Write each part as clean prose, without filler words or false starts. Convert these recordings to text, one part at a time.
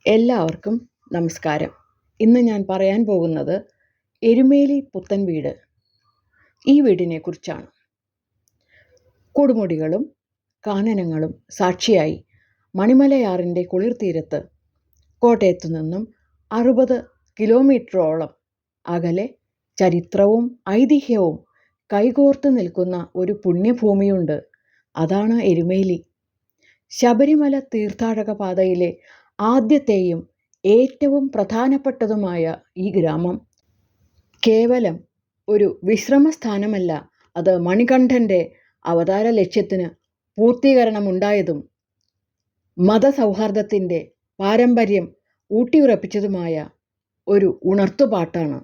എല്ലാവർക്കും നമസ്കാരം. ഇന്ന് ഞാൻ പറയാൻ പോകുന്നത് എരുമേലി പുത്തൻ വീട് ഈ വീടിനെ കുറിച്ചാണ്. കൊടുമുടികളും കാനനങ്ങളും സാക്ഷിയായി മണിമലയാറിൻ്റെ കുളിർത്തീരത്ത് കോട്ടയത്തു നിന്നും 60 കിലോമീറ്ററോളം അകലെ ചരിത്രവും ഐതിഹ്യവും കൈകോർത്ത് നിൽക്കുന്ന ഒരു പുണ്യഭൂമിയുണ്ട്. അതാണ് എരുമേലി. ശബരിമല തീർത്ഥാടക പാതയിലെ ആദ്യത്തെയും ഏറ്റവും പ്രധാനപ്പെട്ടതുമായ ഈ ഗ്രാമം കേവലം ഒരു വിശ്രമസ്ഥാനമല്ല, അത് മണികണ്ഠൻ്റെ അവതാര ലക്ഷ്യത്തിന് പൂർത്തീകരണമുണ്ടായതും മതസൗഹാർദ്ദത്തിൻ്റെ പാരമ്പര്യം ഊട്ടിയുറപ്പിച്ചതുമായ ഒരു ഉണർത്തുപാട്ടാണ്.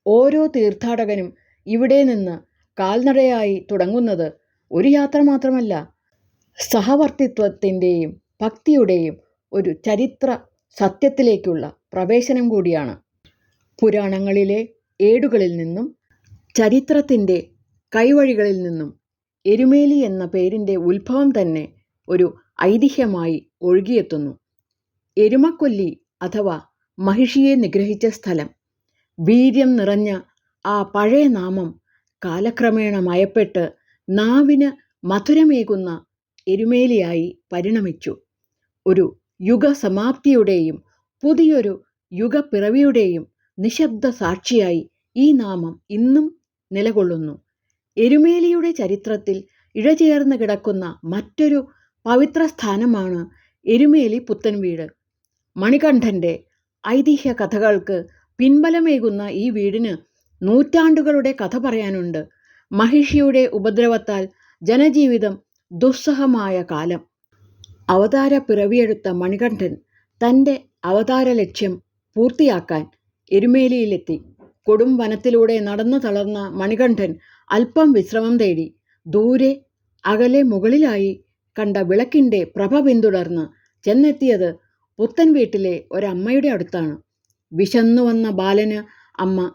ഓരോ തീർത്ഥാടകനും ഇവിടെ നിന്ന് കാൽനടയായി തുടങ്ങുന്നത് ഒരു യാത്ര മാത്രമല്ല, സഹവർത്തിത്വത്തിൻ്റെയും ഭക്തിയുടെയും ഒരു ചരിത്ര സത്യത്തിലേക്കുള്ള പ്രവേശനം കൂടിയാണ്. പുരാണങ്ങളിലെ ഏടുകളിൽ നിന്നും ചരിത്രത്തിൻ്റെ കൈവഴികളിൽ നിന്നും എരുമേലി എന്ന പേരിൻ്റെ ഉത്ഭവം തന്നെ ഒരു ഐതിഹ്യമായി ഒഴുകിയെത്തുന്നു. എരുമക്കൊല്ലി അഥവാ മഹിഷിയെ നിഗ്രഹിച്ച സ്ഥലം. വീര്യം നിറഞ്ഞ ആ പഴയ നാമം കാലക്രമേണ മയപ്പെട്ട് നാവിന് മധുരമേകുന്ന എരുമേലിയായി പരിണമിച്ചു. ഒരു യുഗസമാപ്തിയുടെയും പുതിയൊരു യുഗപ്പിറവിയുടെയും നിശബ്ദ സാക്ഷിയായി ഈ നാമം ഇന്നും നിലകൊള്ളുന്നു. എരുമേലിയുടെ ചരിത്രത്തിൽ ഇഴചേർന്ന് കിടക്കുന്ന മറ്റൊരു പവിത്ര സ്ഥാനമാണ് എരുമേലി പുത്തൻ വീട്. മണികണ്ഠൻ്റെ ഐതിഹ്യ കഥകൾക്ക് പിൻബലമേകുന്ന ഈ വീടിന് നൂറ്റാണ്ടുകളുടെ കഥ പറയാനുണ്ട്. മഹിഷിയുടെ ഉപദ്രവത്താൽ ജനജീവിതം ദുസ്സഹമായ കാലം. അവതാര പിറവിയെടുത്ത മണികണ്ഠൻ തൻ്റെ അവതാര ലക്ഷ്യം പൂർത്തിയാക്കാൻ എരുമേലിയിലെത്തി. കൊടും വനത്തിലൂടെ നടന്നു തളർന്ന മണികണ്ഠൻ അല്പം വിശ്രമം തേടി. ദൂരെ അകലെ മുകളിലായി കണ്ട വിളക്കിൻ്റെ പ്രഭ പിന്തുടർന്ന് ചെന്നെത്തിയത് പുത്തൻ വീട്ടിലെ ഒരമ്മയുടെ അടുത്താണ്. വിശന്നു വന്ന ബാലന് അമ്മ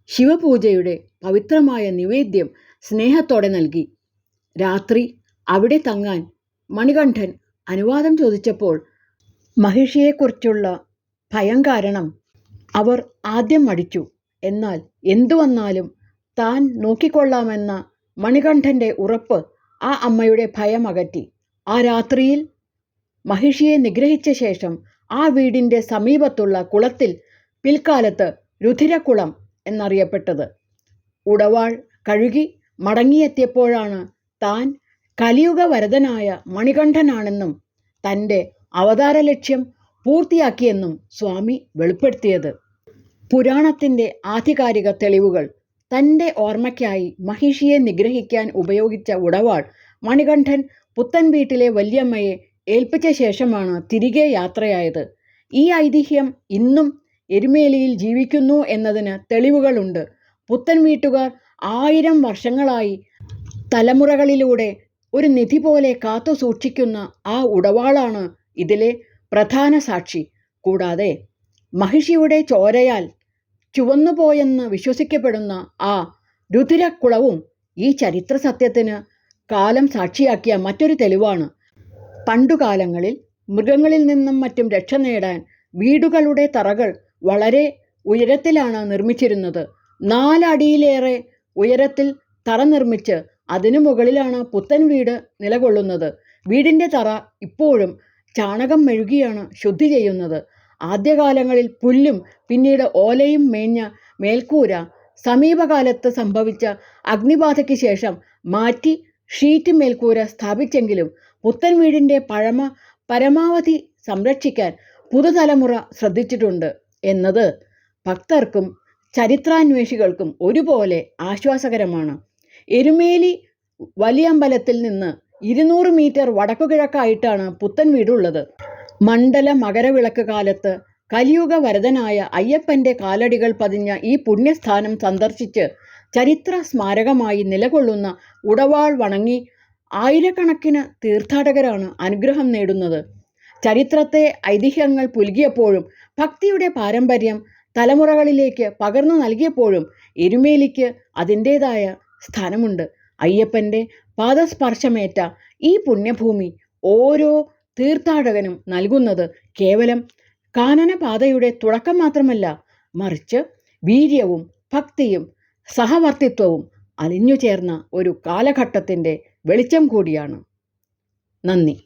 ശിവപൂജയുടെ പവിത്രമായ നിവേദ്യം സ്നേഹത്തോടെ നൽകി. രാത്രി അവിടെ തങ്ങാൻ മണികണ്ഠൻ അനുവാദം ചോദിച്ചപ്പോൾ മഹിഷിയെക്കുറിച്ചുള്ള ഭയം കാരണം അവർ ആദ്യം മടിച്ചു. എന്നാൽ എന്തു വന്നാലും താൻ നോക്കിക്കൊള്ളാമെന്ന മണികണ്ഠൻ്റെ ഉറപ്പ് ആ അമ്മയുടെ ഭയം അകറ്റി. ആ രാത്രിയിൽ മഹിഷിയെ നിഗ്രഹിച്ച ശേഷം ആ വീടിൻ്റെ സമീപത്തുള്ള കുളത്തിൽ, പിൽക്കാലത്ത് രുധിരക്കുളം എന്നറിയപ്പെട്ടത്, ഉടവാൾ കഴുകി മടങ്ങിയെത്തിയപ്പോഴാണ് താൻ കലിയുഗ വരദനായ മണികണ്ഠനാണെന്നും തൻ്റെ അവതാര ലക്ഷ്യം പൂർത്തിയാക്കിയെന്നും സ്വാമി വെളിപ്പെടുത്തിയത്. പുരാണത്തിൻ്റെ ആധികാരിക തെളിവുകൾ തൻ്റെ ഓർമ്മയ്ക്കായി മഹിഷിയെ നിഗ്രഹിക്കാൻ ഉപയോഗിച്ച ഉടവാൾ മണികണ്ഠൻ പുത്തൻ വീട്ടിലെ വല്യമ്മയെ ഏൽപ്പിച്ച ശേഷമാണ് തിരികെ യാത്രയായത്. ഈ ഐതിഹ്യം ഇന്നും എരുമേലിയിൽ ജീവിക്കുന്നു എന്നതിന് തെളിവുകളുണ്ട്. പുത്തൻ വീട്ടുകാർ 1000 വർഷങ്ങളായി തലമുറകളിലൂടെ ഒരു നിധി പോലെ കാത്തു സൂക്ഷിക്കുന്ന ആ ഉടവാളാണ് ഇതിലെ പ്രധാന സാക്ഷി. കൂടാതെ മഹിഷിയുടെ ചോരയാൽ ചുവന്നുപോയെന്ന് വിശ്വസിക്കപ്പെടുന്ന ആ രുധിരക്കുളവും ഈ ചരിത്ര സത്യത്തിന് കാലം സാക്ഷിയാക്കിയ മറ്റൊരു തെളിവാണ്. പണ്ടുകാലങ്ങളിൽ മൃഗങ്ങളിൽ നിന്നും മറ്റും രക്ഷ നേടാൻ വീടുകളുടെ തറകൾ വളരെ ഉയരത്തിലാണ് നിർമ്മിച്ചിരുന്നത്. 4 അടിയിലേറെ ഉയരത്തിൽ തറ നിർമ്മിച്ച് അതിനു മുകളിലാണ് പുത്തൻ വീട് നിലകൊള്ളുന്നത്. വീടിൻ്റെ തറ ഇപ്പോഴും ചാണകം മെഴുകിയാണ് ശുദ്ധി ചെയ്യുന്നത്. ആദ്യകാലങ്ങളിൽ പുല്ലും പിന്നീട് ഓലയും മേഞ്ഞ മേൽക്കൂര സമീപകാലത്ത് സംഭവിച്ച അഗ്നിബാധയ്ക്ക് ശേഷം മാറ്റി ഷീറ്റ് മേൽക്കൂര സ്ഥാപിച്ചെങ്കിലും പുത്തൻ വീടിൻ്റെ പഴമ പരമാവധി സംരക്ഷിക്കാൻ പുതുതലമുറ ശ്രദ്ധിച്ചിട്ടുണ്ട് എന്നത് ഭക്തർക്കും ചരിത്രാന്വേഷികൾക്കും ഒരുപോലെ ആശ്വാസകരമാണ്. എരുമേലി വലിയമ്പലത്തിൽ നിന്ന് 200 മീറ്റർ വടക്കുകിഴക്കായിട്ടാണ് പുത്തൻ വീടുള്ളത്. മണ്ഡല മകരവിളക്ക് കാലത്ത് കലിയുഗ വരദനായ അയ്യപ്പൻ്റെ കാലടികൾ പതിഞ്ഞ ഈ പുണ്യസ്ഥാനം സന്ദർശിച്ച് ചരിത്ര സ്മാരകമായി നിലകൊള്ളുന്ന ഉടവാൾ വണങ്ങി ആയിരക്കണക്കിന് തീർത്ഥാടകരാണ് അനുഗ്രഹം നേടുന്നത്. ചരിത്രത്തെ ഐതിഹ്യങ്ങൾ പുൽകിയപ്പോഴും ഭക്തിയുടെ പാരമ്പര്യം തലമുറകളിലേക്ക് പകർന്നു നൽകിയപ്പോഴും എരുമേലിക്ക് അതിൻ്റേതായ സ്ഥാനമുണ്ട്. അയ്യപ്പൻ്റെ പാദസ്പർശമേറ്റ ഈ പുണ്യഭൂമി ഓരോ തീർത്ഥാടകനും നൽകുന്നത് കേവലം കാനനപാതയുടെ തുടക്കം മാത്രമല്ല, മറിച്ച് വീര്യവും ഭക്തിയും സഹവർത്തിത്വവും അലിഞ്ഞു ചേർന്ന ഒരു കാലഘട്ടത്തിൻ്റെ വെളിച്ചം കൂടിയാണ്. നന്ദി.